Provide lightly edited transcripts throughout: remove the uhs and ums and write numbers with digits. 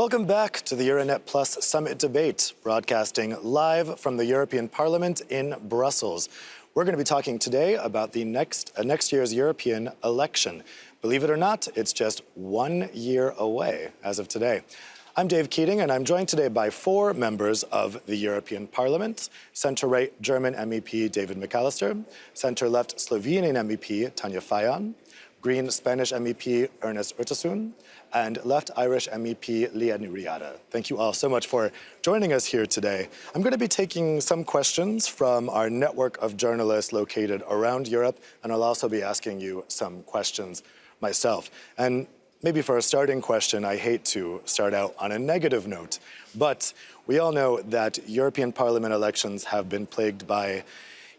Welcome back to the Euranet Plus Summit debate, broadcasting live from the European Parliament in Brussels. We're going to be talking today about the next year's European election. Believe it or not, it's just 1 year away as of today. I'm Dave Keating, and I'm joined today by 4 members of the European Parliament: centre-right German MEP David McAllister, centre-left Slovenian MEP Tanja Fajon, Green Spanish MEP Ernest Urtasun, and left Irish MEP Liadh. Thank you all so much for joining us here today. I'm going to be taking some questions from our network of journalists located around Europe, and I'll also be asking you some questions myself. And maybe for a starting question, I hate to start out on a negative note, but we all know that European Parliament elections have been plagued by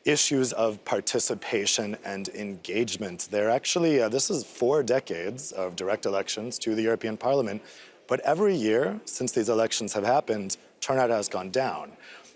issues of participation and engagement. They're actually, this is 4 decades of direct elections to the European Parliament, but every year since these elections have happened, turnout has gone down.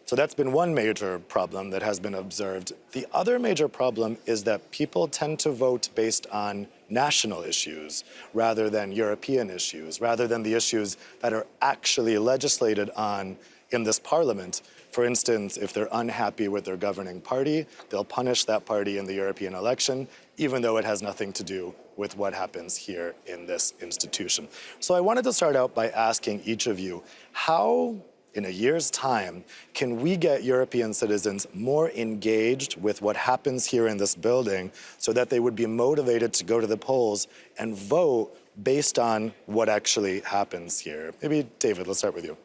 So that's been one major problem that has been observed. The other major problem is that people tend to vote based on national issues rather than European issues, rather than the issues that are actually legislated on in this parliament. For instance, if they're unhappy with their governing party, they'll punish that party in the European election, even though it has nothing to do with what happens here in this institution. So I wanted to start out by asking each of you, how, in a year's time, can we get European citizens more engaged with what happens here in this building so that they would be motivated to go to the polls and vote based on what actually happens here? Maybe, David, let's start with you.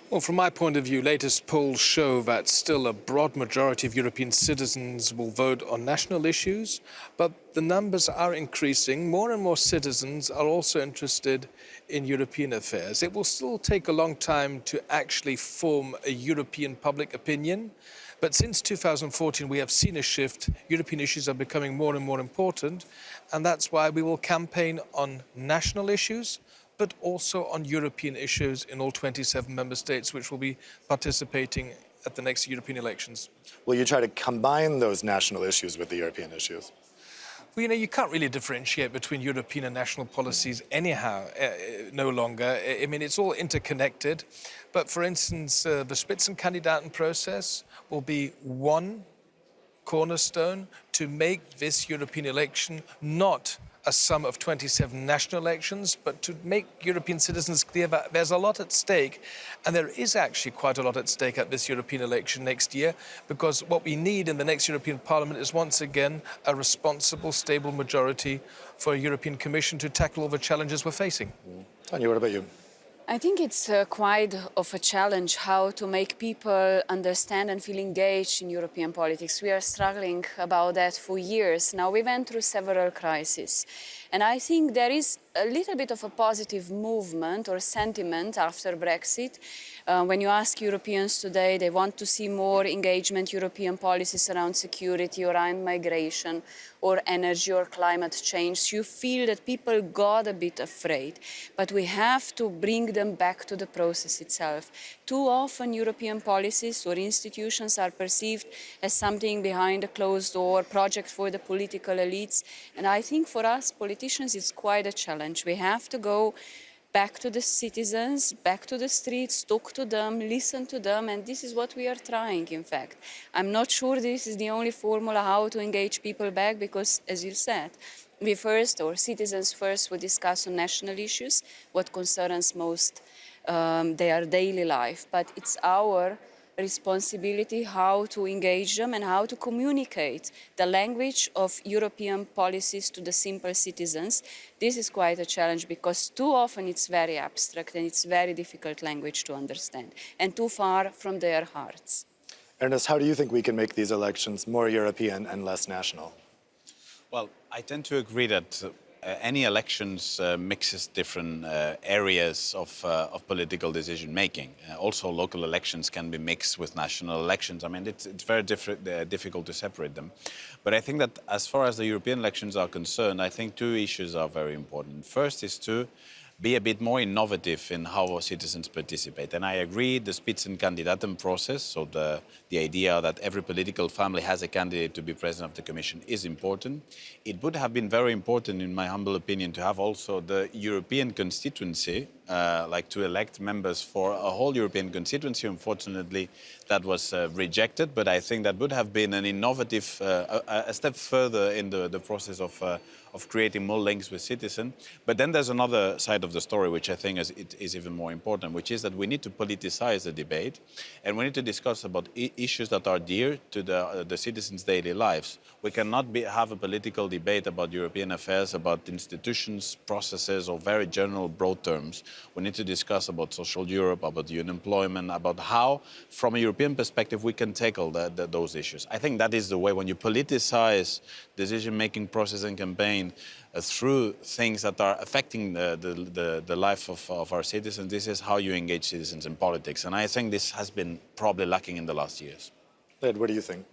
Well, from my point of view, latest polls show that still a broad majority of European citizens will vote on national issues, but the numbers are increasing. More and more citizens are also interested in European affairs. It will still take a long time to actually form a European public opinion, but since 2014 we have seen a shift. European issues are becoming more and more important, and that's why we will campaign on national issues, but also on European issues in all 27 member states, which will be participating at the next European elections. Will you try to combine those national issues with the European issues? Well, you know, you can't really differentiate between European and national policies anyhow, no longer. I mean, it's all interconnected. But for instance, the Spitzenkandidaten process will be one cornerstone to make this European election not a sum of 27 national elections, but to make European citizens clear that there's a lot at stake, and there is actually quite a lot at stake at this European election next year, because what we need in the next European Parliament is once again a responsible, stable majority for a European Commission to tackle all the challenges we're facing. Tanja, what about you? I think it's quite of a challenge how to make people understand and feel engaged in European politics. We are struggling about that for years. Now, we went through several crises. And I think there is a little bit of a positive movement or sentiment after Brexit. When you ask Europeans today, they want to see more engagement, European policies around security, around migration, or energy or climate change. You feel that people got a bit afraid, but we have to bring them back to the process itself. Too often European policies or institutions are perceived as something behind a closed door, project for the political elites. And I think for us politicians it's quite a challenge. We have to go back to the citizens, back to the streets, talk to them, listen to them, and this is what we are trying, in fact. I'm not sure this is the only formula how to engage people back, because, as you said, we first, or citizens first, would discuss on national issues, what concerns most their daily life, but it's our responsibility how to engage them and how to communicate the language of European policies to the simple citizens. This is quite a challenge because too often it's very abstract and it's very difficult language to understand and too far from their hearts. Ernest, how do you think we can make these elections more European and less national? Well, I tend to agree that any elections mixes different areas of political decision making. Also, local elections can be mixed with national elections. I mean, it's very difficult to separate them. But I think that as far as the European elections are concerned, I think 2 issues are very important. First is to be a bit more innovative in how our citizens participate. And I agree the Spitzenkandidaten process, so the idea that every political family has a candidate to be president of the Commission, is important. It would have been very important, in my humble opinion, to have also the European constituency like to elect members for a whole European constituency. Unfortunately, that was rejected, but I think that would have been an innovative, a step further in the process of creating more links with citizens. But then there's another side of the story, which I think is even more important, which is that we need to politicize the debate, and we need to discuss about issues that are dear to the citizens' daily lives. We cannot have a political debate about European affairs, about institutions, processes, or very general, broad terms. We need to discuss about social Europe, about unemployment, about how, from a European perspective, we can tackle those issues. I think that is the way. When you politicize decision-making process and campaign through things that are affecting the life of our citizens, this is how you engage citizens in politics. And I think this has been probably lacking in the last years. Liadh, what do you think?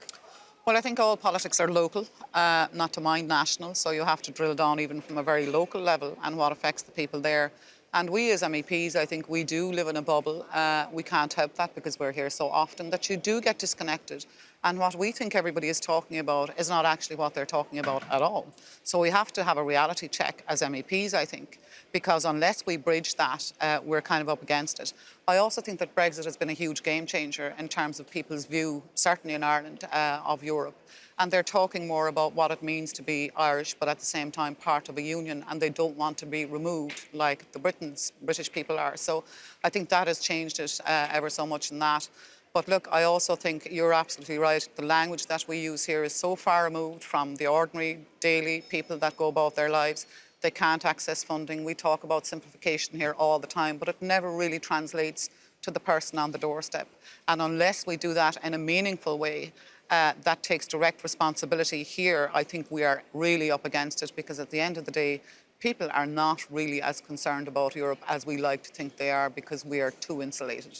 Well, I think all politics are local, not to mind national, so you have to drill down even from a very local level and what affects the people there. And we as MEPs, I think we do live in a bubble. We can't help that because we're here so often that you do get disconnected. And what we think everybody is talking about is not actually what they're talking about at all. So we have to have a reality check as MEPs, I think, because unless we bridge that, we're kind of up against it. I also think that Brexit has been a huge game changer in terms of people's view, certainly in Ireland, of Europe. And they're talking more about what it means to be Irish, but at the same time part of a union, and they don't want to be removed like the British people are. So I think that has changed it ever so much in that. But look, I also think you're absolutely right. The language that we use here is so far removed from the ordinary, daily people that go about their lives. They can't access funding. We talk about simplification here all the time, but it never really translates to the person on the doorstep. And unless we do that in a meaningful way, that takes direct responsibility here, I think we are really up against it, because at the end of the day, people are not really as concerned about Europe as we like to think they are, because we are too insulated.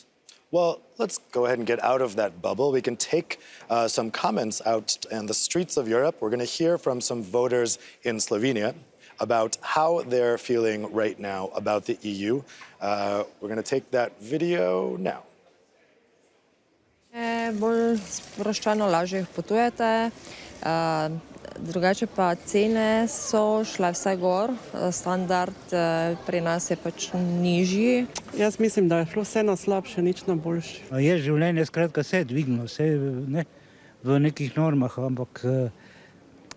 Well, let's go ahead and get out of that bubble. We can take some comments out in the streets of Europe. We're going to hear from some voters in Slovenia about how they're feeling right now about the EU. We're going to take that video now. Bolj sproščeno, lažje potujete, drugače pa cene so šle vse gor, standard pri nas je pač nižji. Jaz mislim, da je šlo vse na slabše, nič na boljše. Je življenje skratka se je dvignilo, vse ne v nekih normah, ampak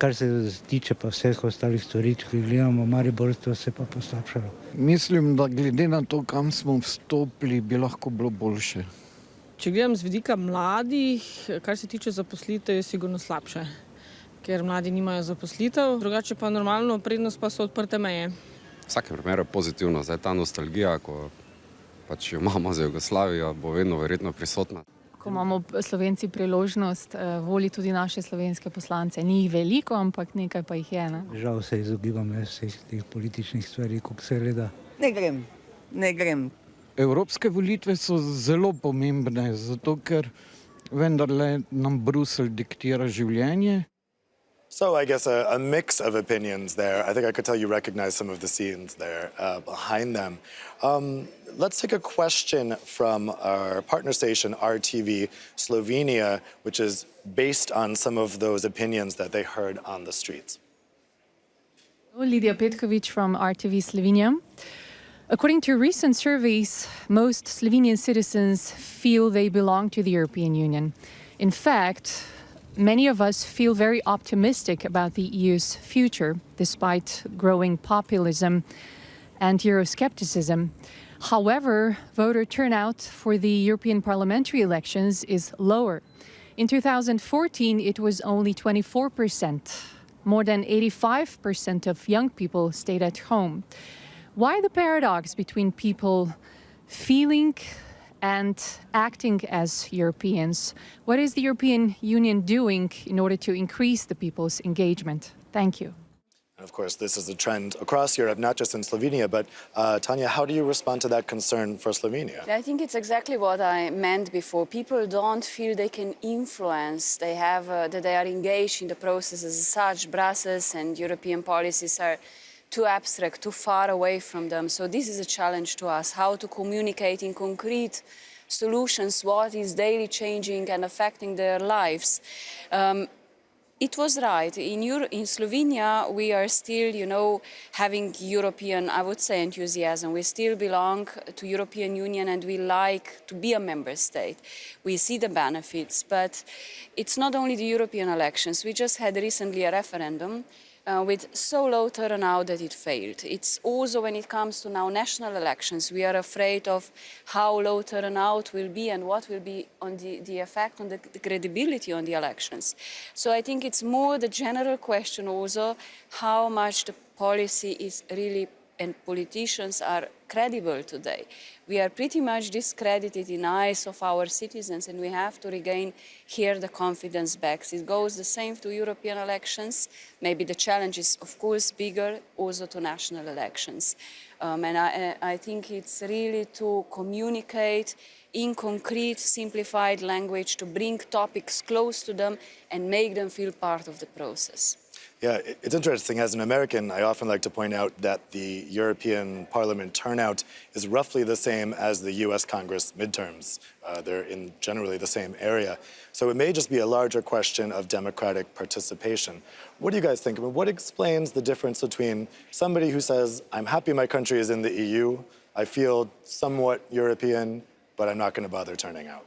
kar se tiče pa vseh ostalih stvari, ki gledamo, Maribor, to se pa poslabšalo. Mislim, da glede na to, kam smo vstopili, bi lahko bilo boljše. Če gledam z vidika mladih, kar se tiče zaposlitev, je sigurno slabše, ker mladi nimajo zaposlitev, drugače pa normalno, prednost pa so odprte meje. V vsakem primeru je pozitivno, zdaj ta nostalgija, ko pač jo imamo za Jugoslavijo, bo vedno verjetno prisotna. Ko imamo Slovenci priložnost voliti tudi naše slovenske poslance. Ni jih veliko, ampak nekaj pa jih je. Žal se izogibam vseh teh političnih stvari, koliko se le da. Ne grem. Evropske volitve so zelo pomembne, zato ker vendarle nam Bruselj diktira življenje. So I guess a mix of opinions there. I think I could tell you recognize some of the scenes there behind them. Let's take a question from our partner station, RTV Slovenia, which is based on some of those opinions that they heard on the streets. Liadh Petković from RTV Slovenia. According to recent surveys, most Slovenian citizens feel they belong to the European Union. In fact, many of us feel very optimistic about the EU's future, despite growing populism and Euroscepticism. However, voter turnout for the European parliamentary elections is lower. In 2014, it was only 24%. More than 85% of young people stayed at home. Why the paradox between people feeling and acting as Europeans? What is the European Union doing in order to increase the people's engagement? Thank you. And of course, this is a trend across Europe, not just in Slovenia, but Tanja, how do you respond to that concern for Slovenia? I think it's exactly what I meant before. People don't feel they can influence. They have that they are engaged in the processes as such. Brussels and European policies are too abstract, too far away from them. So this is a challenge to us, how to communicate in concrete solutions what is daily changing and affecting their lives. It was right. In Slovenia, we are still, having European, I would say, enthusiasm. We still belong to European Union and we like to be a member state. We see the benefits, but it's not only the European elections. We just had recently a referendum with so low turnout that it failed. It's also when it comes to now national elections, we are afraid of how low turnout will be and what will be on the effect on the credibility on the elections. So I think it's more the general question also how much the policy is really and politicians are credible today. We are pretty much discredited in eyes of our citizens and we have to regain here the confidence back. It goes the same to European elections. Maybe the challenge is of course bigger also to national elections. And I think it's really to communicate in concrete, simplified language, to bring topics close to them and make them feel part of the process. Yeah, it's interesting. As an American, I often like to point out that the European Parliament turnout is roughly the same as the US Congress midterms. They're in generally the same area. So it may just be a larger question of democratic participation. What do you guys think? I mean, what explains the difference between somebody who says, I'm happy my country is in the EU, I feel somewhat European, but I'm not going to bother turning out?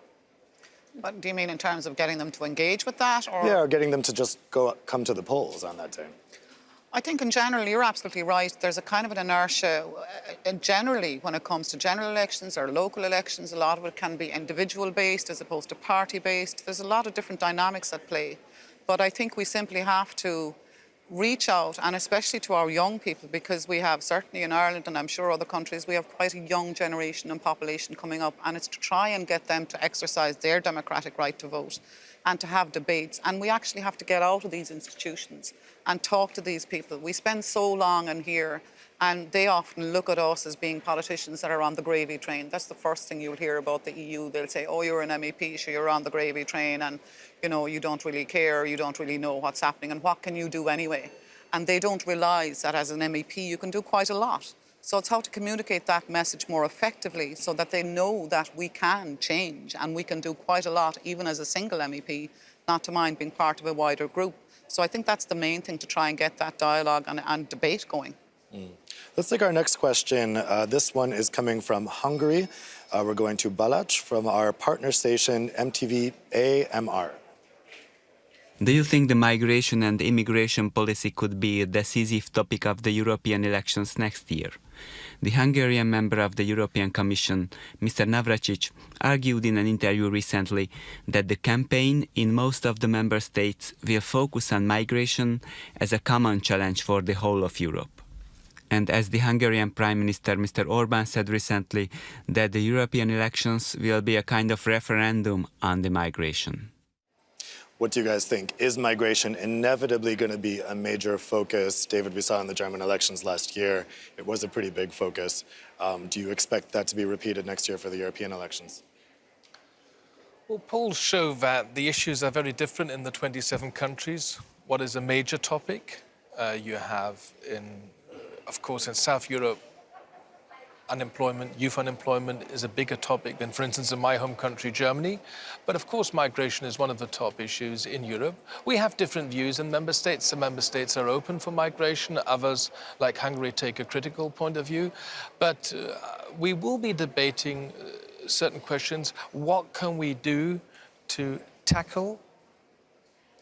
But do you mean in terms of getting them to engage with that? Or? Yeah, or getting them to just come to the polls on that day. I think in general, you're absolutely right. There's a kind of an inertia. Generally, when it comes to general elections or local elections, a lot of it can be individual-based as opposed to party-based. There's a lot of different dynamics at play. But I think we simply have to reach out, and especially to our young people, because we have, certainly in Ireland and I'm sure other countries, we have quite a young generation and population coming up, and it's to try and get them to exercise their democratic right to vote and to have debates. And we actually have to get out of these institutions and talk to these people. We spend so long in here and they often look at us as being politicians that are on the gravy train. That's the first thing you'll hear about the EU. They'll say, oh, you're an MEP, so you're on the gravy train and you don't really care, you don't really know what's happening and what can you do anyway? And they don't realise that as an MEP you can do quite a lot. So it's how to communicate that message more effectively so that they know that we can change and we can do quite a lot even as a single MEP, not to mind being part of a wider group. So I think that's the main thing, to try and get that dialogue and debate going. Let's take our next question. This one is coming from Hungary. We're going to Balázs from our partner station MTV AMR. Do you think the migration and immigration policy could be a decisive topic of the European elections next year? The Hungarian member of the European Commission, Mr. Navracsics, argued in an interview recently that the campaign in most of the member states will focus on migration as a common challenge for the whole of Europe. And as the Hungarian Prime Minister, Mr. Orbán, said recently, that the European elections will be a kind of referendum on the migration. What do you guys think? Is migration inevitably going to be a major focus? David, we saw in the German elections last year, it was a pretty big focus. Do you expect that to be repeated next year for the European elections? Well, polls show that the issues are very different in the 27 countries. What is a major topic? You have of course, in South Europe, youth unemployment is a bigger topic than, for instance, in my home country, Germany. But of course, migration is one of the top issues in Europe. We have different views in member states. Some member states are open for migration. Others, like Hungary, take a critical point of view. But we will be debating certain questions. What can we do to tackle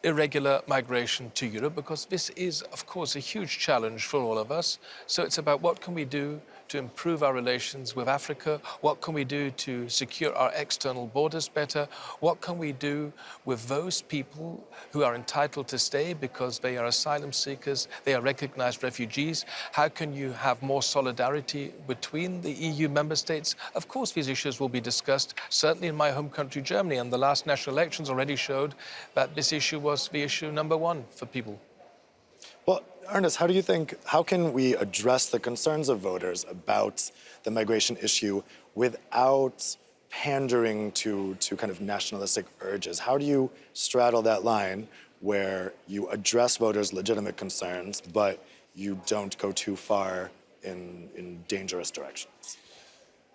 irregular migration to Europe, because this is, of course, a huge challenge for all of us. So it's about what can we do to improve our relations with Africa? What can we do to secure our external borders better? What can we do with those people who are entitled to stay because they are asylum seekers, they are recognized refugees? How can you have more solidarity between the EU member states? Of course, these issues will be discussed, certainly in my home country, Germany, and the last national elections already showed that this issue was the issue number one for people. Well, Ernest, how can we address the concerns of voters about the migration issue without pandering to kind of nationalistic urges? How do you straddle that line where you address voters' legitimate concerns, but you don't go too far in dangerous directions?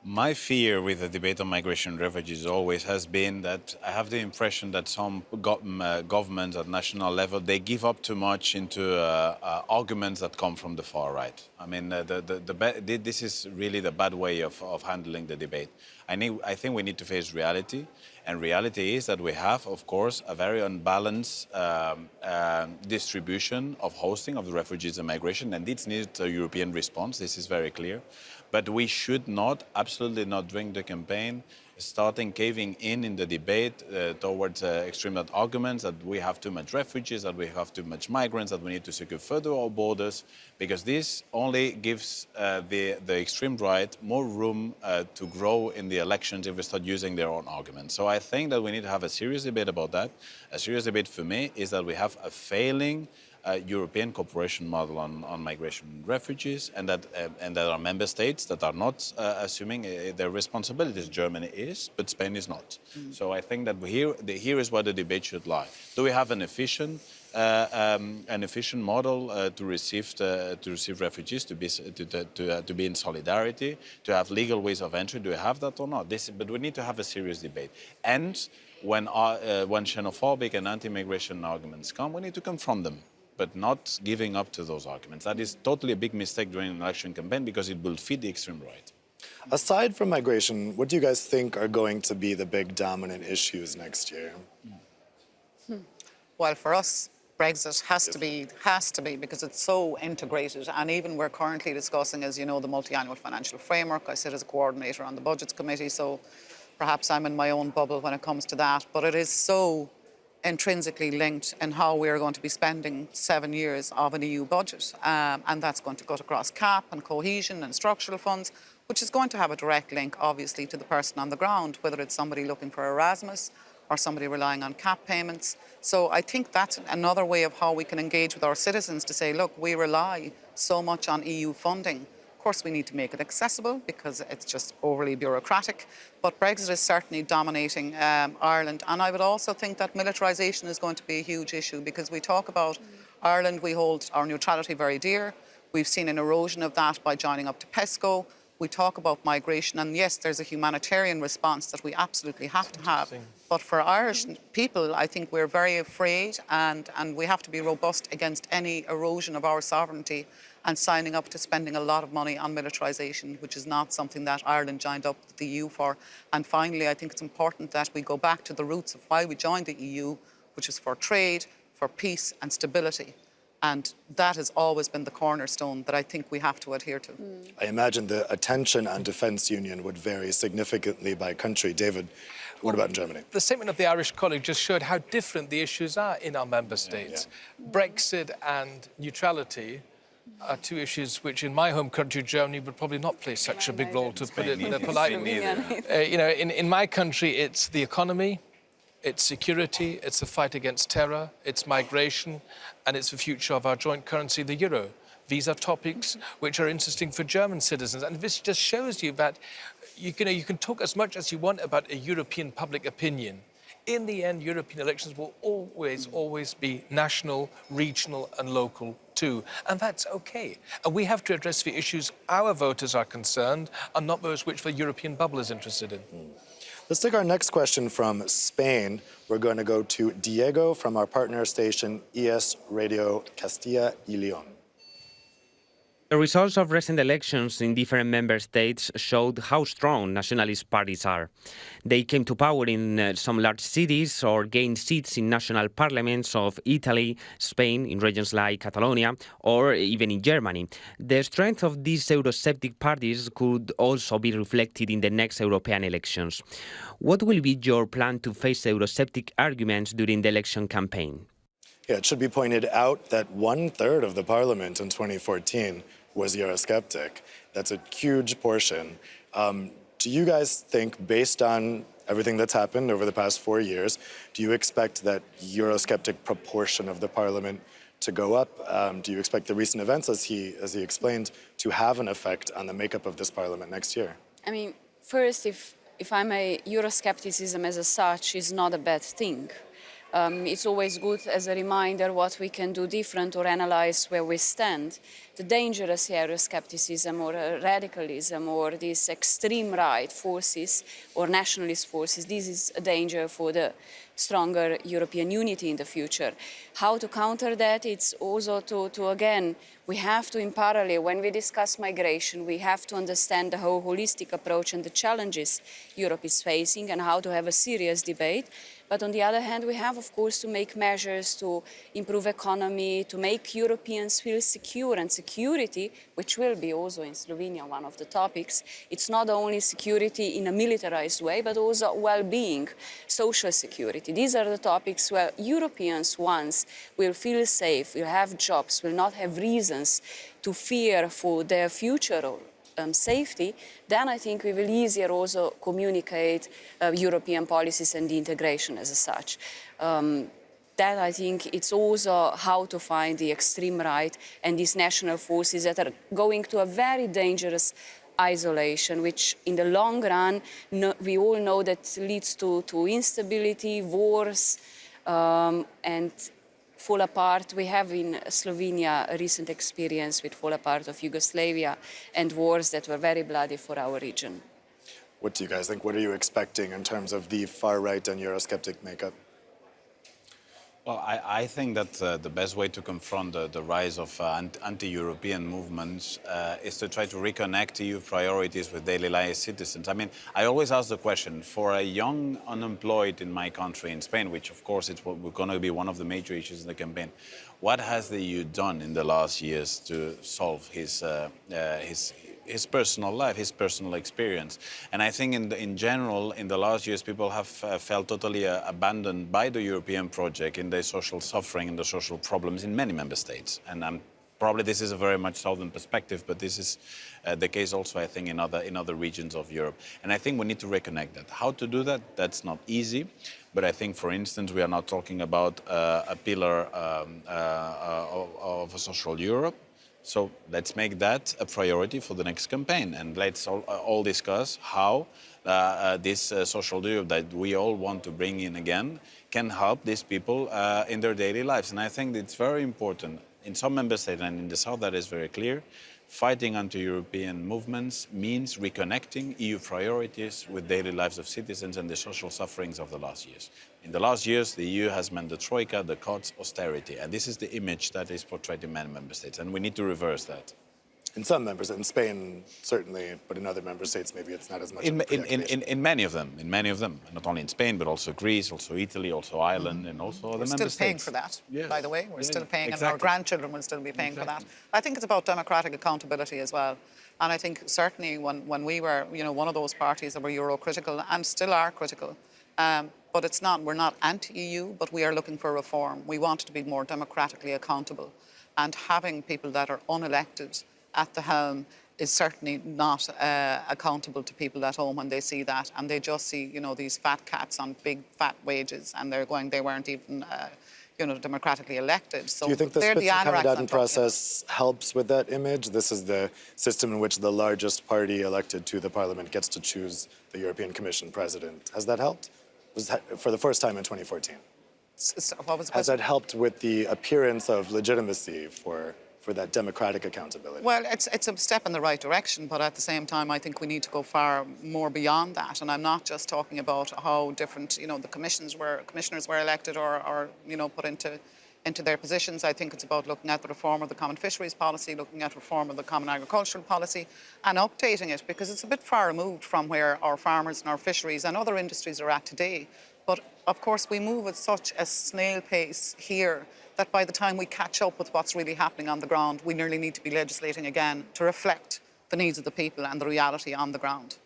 My fear with the debate on migration and refugees always has been that I have the impression that some governments at national level, they give up too much into arguments that come from the far right. I mean, this is really the bad way of handling the debate. I think we need to face reality, and reality is that we have, of course, a very unbalanced distribution of hosting of the refugees and migration, and this needs a European response. This is very clear. But we should not, absolutely not, during the campaign, starting caving in the debate towards extreme arguments that we have too much refugees, that we have too much migrants, that we need to secure further our borders, because this only gives the extreme right more room to grow in the elections if we start using their own arguments. So I think that we need to have a serious debate about that. A serious debate for me is that we have a failing European cooperation model on migration and refugees, and that there are member states that are not assuming their responsibilities. Germany is, but Spain is not. So I think that here is where the debate should lie. Do we have an efficient model to receive refugees, to be in solidarity, to have legal ways of entry? Do we have that or not? But we need to have a serious debate. And when xenophobic and anti-migration arguments come, we need to confront them, but not giving up to those arguments. That is totally a big mistake during an election campaign, because it will feed the extreme right. Aside from migration, what do you guys think are going to be the big dominant issues next year? Well, for us, Brexit has to be because it's so integrated, and even we're currently discussing, as you know, the multi-annual financial framework. I sit as a coordinator on the Budgets Committee, so perhaps I'm in my own bubble when it comes to that, but it is so intrinsically linked in how we're going to be spending 7 years of an EU budget, and that's going to cut across CAP and cohesion and structural funds, which is going to have a direct link, obviously, to the person on the ground, whether it's somebody looking for Erasmus or somebody relying on CAP payments. So I think that's another way of how we can engage with our citizens to say, look, we rely so much on EU funding. Of course, we need to make it accessible because it's just overly bureaucratic. But Brexit is certainly dominating Ireland. And I would also think that militarisation is going to be a huge issue, because we talk about Ireland, we hold our neutrality very dear. We've seen an erosion of that by joining up to PESCO. We talk about migration, and yes, there's a humanitarian response that we absolutely have to have. But for Irish people, I think we're very afraid, and we have to be robust against any erosion of our sovereignty and signing up to spending a lot of money on militarisation, which is not something that Ireland joined up with the EU for. And finally, I think it's important that we go back to the roots of why we joined the EU, which is for trade, for peace and stability. And that has always been the cornerstone that I think we have to adhere to. I imagine the attention on defence union would vary significantly by country. David, what about in Germany? The statement of the Irish colleague just showed how different the issues are in our member states. Brexit and neutrality are two issues which in my home country, Germany, would probably not play such a big role, to put it politely. In my country, it's the economy, it's security, it's the fight against terror, it's migration, and it's the future of our joint currency, the euro. These are topics which are interesting for German citizens. And this just shows you that you can talk as much as you want about a European public opinion. In the end, European elections will always be national, regional and local too. And that's okay. And we have to address the issues our voters are concerned and not those which the European bubble is interested in. Let's take our next question from Spain. We're going to go to Diego from our partner station, ES Radio Castilla y León. The results of recent elections in different member states showed how strong nationalist parties are. They came to power in some large cities or gained seats in national parliaments of Italy, Spain, in regions like Catalonia, or even in Germany. The strength of these Eurosceptic parties could also be reflected in the next European elections. What will be your plan to face Eurosceptic arguments during the election campaign? Yeah, it should be pointed out that 1/3 of the parliament in 2014 was Eurosceptic. That's a huge portion. Do you guys think, based on everything that's happened over the past 4 years, do you expect that Eurosceptic proportion of the parliament to go up? Do you expect the recent events, as he explained, to have an effect on the makeup of this parliament next year? I mean, first, if I may, Euroscepticism as such is not a bad thing. It's always good as a reminder what we can do different or analyze where we stand. The dangerous Euroscepticism or radicalism or these extreme right forces or nationalist forces, this is a danger for the stronger European unity in the future. How to counter that? It's also to again, we have to in parallel, when we discuss migration, we have to understand the whole holistic approach and the challenges Europe is facing and how to have a serious debate. But on the other hand, we have, of course, to make measures to improve economy, to make Europeans feel secure, and security, which will be also in Slovenia one of the topics. It's not only security in a militarized way, but also well-being, social security. These are the topics where Europeans once will feel safe, will have jobs, will not have reasons to fear for their future or safety, then I think we will easier also communicate European policies and the integration as such. That I think it's also how to find the extreme right and these national forces that are going to a very dangerous isolation, which in the long run, we all know that leads to instability, wars, and fall apart. We have in Slovenia a recent experience with fall apart of Yugoslavia and wars that were very bloody for our region. What do you guys think? What are you expecting in terms of the far right and Eurosceptic makeup? Well, I think that the best way to confront the rise of anti-European movements is to try to reconnect EU priorities with daily life citizens. I mean, I always ask the question, for a young unemployed in my country, in Spain, which of course it's going to be one of the major issues in the campaign, what has the EU done in the last years to solve his personal life, his personal experience? And I think in general, in the last years, people have felt totally abandoned by the European project in the social suffering and the social problems in many member states. And probably this is a very much southern perspective, but this is the case also, I think, in other regions of Europe. And I think we need to reconnect that. How to do that? That's not easy. But I think, for instance, we are now talking about a pillar of a social Europe. So let's make that a priority for the next campaign, and let's all discuss how this social Europe that we all want to bring in again can help these people in their daily lives. And I think it's very important. In some member states and in the south, that is very clear. Fighting anti-European movements means reconnecting EU priorities with daily lives of citizens and the social sufferings of the last years. In the last years, the EU has meant the troika, the cuts, austerity. And this is the image that is portrayed in many member states. And we need to reverse that. In some members, in Spain, certainly, but in other member states, maybe it's not as much. In many of them, not only in Spain, but also Greece, also Italy, also Ireland, and also other member states. We're still paying for that, by the way. We're still paying, exactly. and our grandchildren will still be paying for that. I think it's about democratic accountability as well. And I think certainly when we were, one of those parties that were Euro-critical and still are critical, but it's not, we're not anti-EU, but we are looking for reform. We want to be more democratically accountable. And having people that are unelected at the helm is certainly not accountable to people at home when they see that, and they just see, these fat cats on big fat wages, and they weren't even, democratically elected. So do you think the Spitzenkandidaten process helps with that image? This is the system in which the largest party elected to the parliament gets to choose the European Commission president. Has that helped? Was that for the first time in 2014? What was Has that helped with the appearance of legitimacy for that democratic accountability? Well, it's a step in the right direction, but at the same time, I think we need to go far more beyond that. And I'm not just talking about how different, the commissioners were elected or put into their positions. I think it's about looking at the reform of the common fisheries policy, looking at reform of the common agricultural policy, and updating it, because it's a bit far removed from where our farmers and our fisheries and other industries are at today. But of course, we move at such a snail pace here that by the time we catch up with what's really happening on the ground, we nearly need to be legislating again to reflect the needs of the people and the reality on the ground.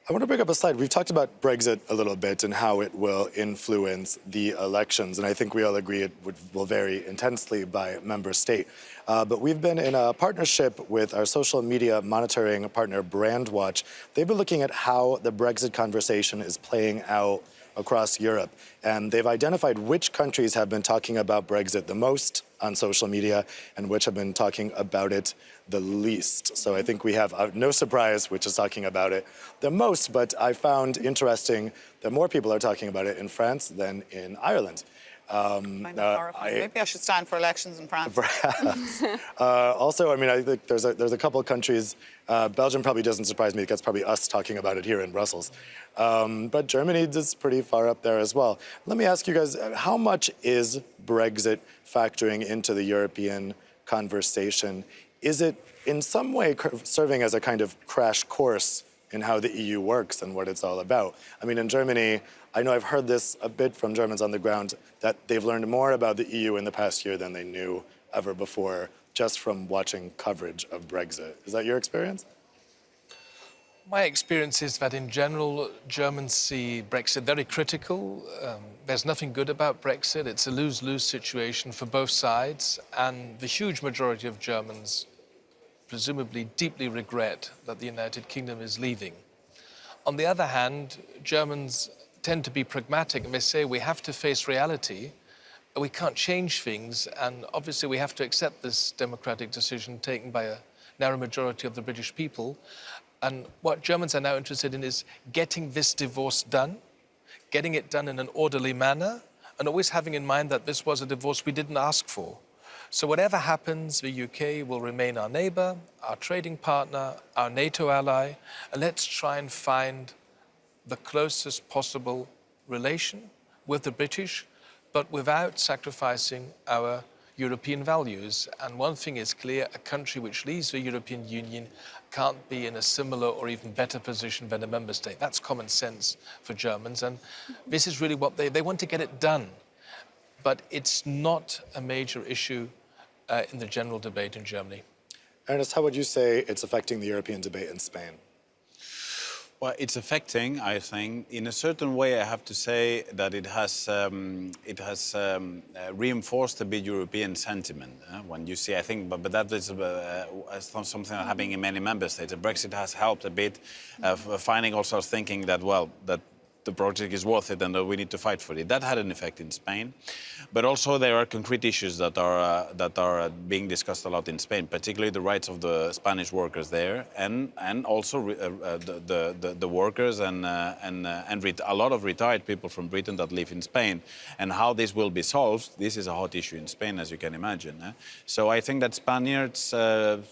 I want to bring up a slide. We've talked about Brexit a little bit and how it will influence the elections, and I think we all agree it will vary intensely by member state. But we've been in a partnership with our social media monitoring partner, Brandwatch. They've been looking at how the Brexit conversation is playing out across Europe. And they've identified which countries have been talking about Brexit the most on social media and which have been talking about it the least. So I think we have no surprise which is talking about it the most, but I found interesting that more people are talking about it in France than in Ireland. Maybe I should stand for elections in France. Also, I mean, I think there's a couple of countries. Belgium probably doesn't surprise me. That's probably us talking about it here in Brussels. But Germany is pretty far up there as well. Let me ask you guys, how much is Brexit factoring into the European conversation? Is it in some way serving as a kind of crash course in how the EU works and what it's all about? I mean, in Germany, I know I've heard this a bit from Germans on the ground, that they've learned more about the EU in the past year than they knew ever before, just from watching coverage of Brexit. Is that your experience? My experience is that in general, Germans see Brexit very critical. There's nothing good about Brexit. It's a lose-lose situation for both sides. And the huge majority of Germans presumably deeply regret that the United Kingdom is leaving. On the other hand, Germans tend to be pragmatic and they say we have to face reality, we can't change things, and obviously we have to accept this democratic decision taken by a narrow majority of the British people. And what Germans are now interested in is getting this divorce done, getting it done in an orderly manner, and always having in mind that this was a divorce we didn't ask for. So whatever happens, the UK will remain our neighbour, our trading partner, our NATO ally, and let's try and find the closest possible relation with the British, but without sacrificing our European values. And one thing is clear, a country which leaves the European Union can't be in a similar or even better position than a member state. That's common sense for Germans, and this is really what they want to get it done. But it's not a major issue in the general debate in Germany. Ernest, how would you say it's affecting the European debate in Spain? Well, it's affecting, I think, in a certain way. I have to say that it has reinforced a bit European sentiment. When you see, I think, but that is something happening in many member states. Brexit has helped a bit, finding also thinking that, well, that the project is worth it and that we need to fight for it. That had an effect in Spain, but also there are concrete issues that are being discussed a lot in Spain, particularly the rights of the Spanish workers there, and also the workers and a lot of retired people from Britain that live in Spain, and how this will be solved. This is a hot issue in Spain, as you can imagine. So I think that Spaniards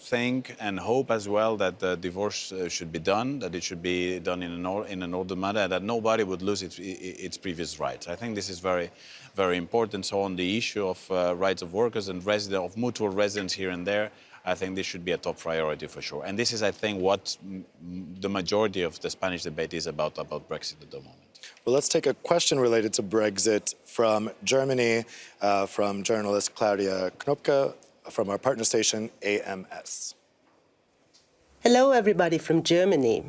think and hope as well that the divorce should be done, that it should be done in an orderly manner, that nobody would lose its previous rights. I think this is very, very important. So on the issue of rights of workers and of mutual residence here and there, I think this should be a top priority for sure. And this is, I think, what the majority of the Spanish debate is about Brexit at the moment. Well, let's take a question related to Brexit from Germany, from journalist Claudia Knopke from our partner station AMS. Hello, everybody from Germany.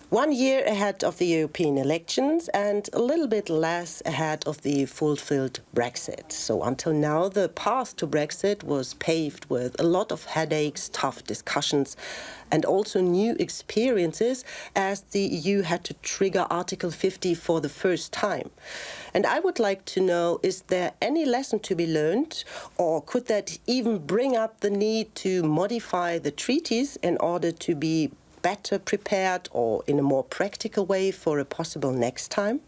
1 year ahead of the European elections and a little bit less ahead of the fulfilled Brexit. So until now, the path to Brexit was paved with a lot of headaches, tough discussions, and also new experiences as the EU had to trigger Article 50 for the first time. And I would like to know, is there any lesson to be learned, or could that even bring up the need to modify the treaties in order to be better prepared or in a more practical way for a possible next time?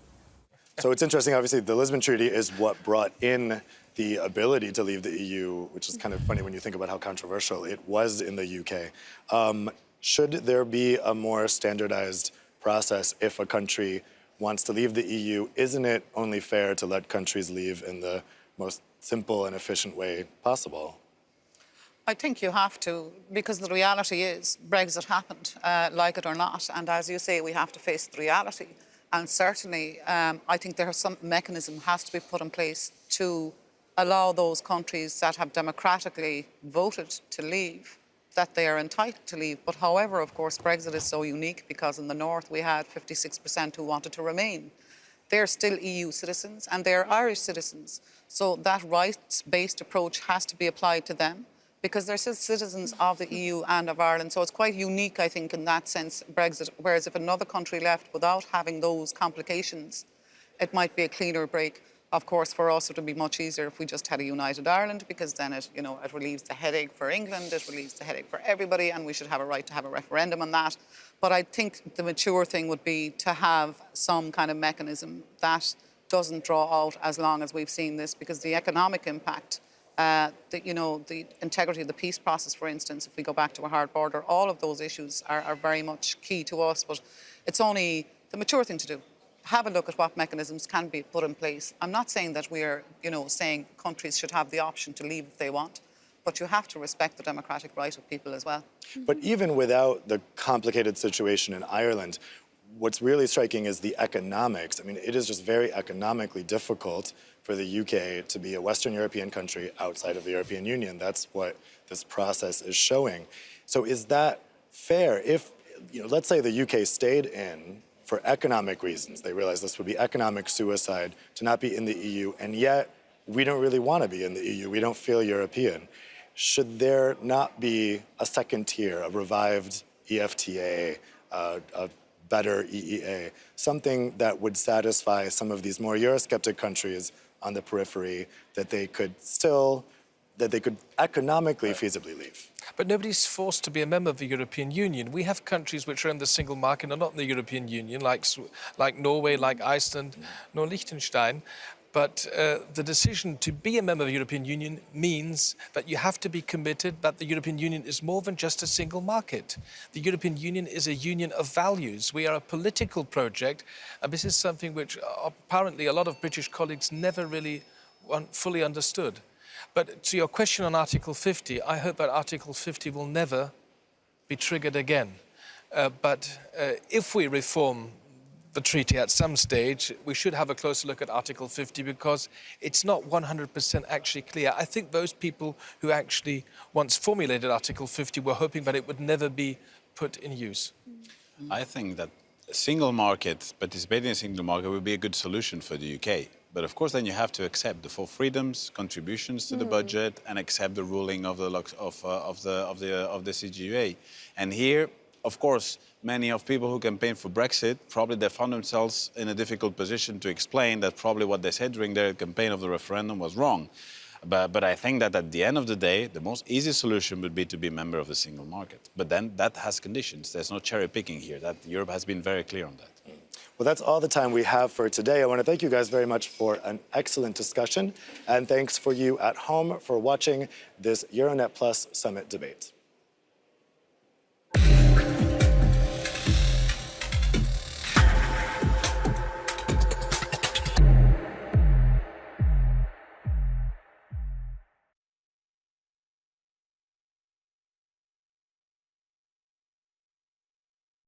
So it's interesting, obviously, the Lisbon Treaty is what brought in the ability to leave the EU, which is kind of funny when you think about how controversial it was in the UK. Should there be a more standardized process if a country wants to leave the EU? Isn't it only fair to let countries leave in the most simple and efficient way possible? I think you have to, because the reality is Brexit happened, like it or not. And as you say, we have to face the reality. And certainly, I think there is some mechanism has to be put in place to allow those countries that have democratically voted to leave, that they are entitled to leave. But however, of course, Brexit is so unique because in the north we had 56% who wanted to remain. They're still EU citizens and they're Irish citizens. So that rights-based approach has to be applied to them, because they're still citizens of the EU and of Ireland. So it's quite unique, I think, in that sense, Brexit. Whereas if another country left without having those complications, it might be a cleaner break. Of course, for us, it would be much easier if we just had a united Ireland, because then it relieves the headache for England, it relieves the headache for everybody, and we should have a right to have a referendum on that. But I think the mature thing would be to have some kind of mechanism that doesn't draw out as long as we've seen this, because the economic impact, the integrity of the peace process, for instance, if we go back to a hard border, all of those issues are very much key to us. But it's only the mature thing to do. Have a look at what mechanisms can be put in place. I'm not saying that we're, saying countries should have the option to leave if they want, but you have to respect the democratic right of people as well. But even without the complicated situation in Ireland, what's really striking is the economics. I mean, it is just very economically difficult for the UK to be a Western European country outside of the European Union. That's what this process is showing. So is that fair? If, let's say the UK stayed in for economic reasons, they realized this would be economic suicide to not be in the EU, and yet we don't really want to be in the EU. We don't feel European. Should there not be a second tier, a revived EFTA, a better EEA, something that would satisfy some of these more Eurosceptic countries on the periphery that they could economically feasibly leave? But nobody's forced to be a member of the European Union. We have countries which are in the single market and are not in the European Union, like Norway, like Iceland, nor Liechtenstein. But the decision to be a member of the European Union means that you have to be committed that the European Union is more than just a single market. The European Union is a union of values. We are a political project, and this is something which apparently a lot of British colleagues never really fully understood. But to your question on Article 50, I hope that Article 50 will never be triggered again. But if we reform the treaty at some stage, we should have a closer look at Article 50, because it's not 100% actually clear. I think those people who actually once formulated Article 50 were hoping that it would never be put in use. I think that a single market, participating in a single market, would be a good solution for the UK. But of course, then you have to accept the full freedoms, contributions to the budget, and accept the ruling of the CGUA. And here, of course, many of people who campaign for Brexit, probably they found themselves in a difficult position to explain that probably what they said during their campaign of the referendum was wrong. But I think that at the end of the day, the most easy solution would be to be a member of the single market. But then that has conditions. There's no cherry picking here. That Europe has been very clear on that. Well, that's all the time we have for today. I want to thank you guys very much for an excellent discussion. And thanks for you at home for watching this Euranet Plus Summit debate.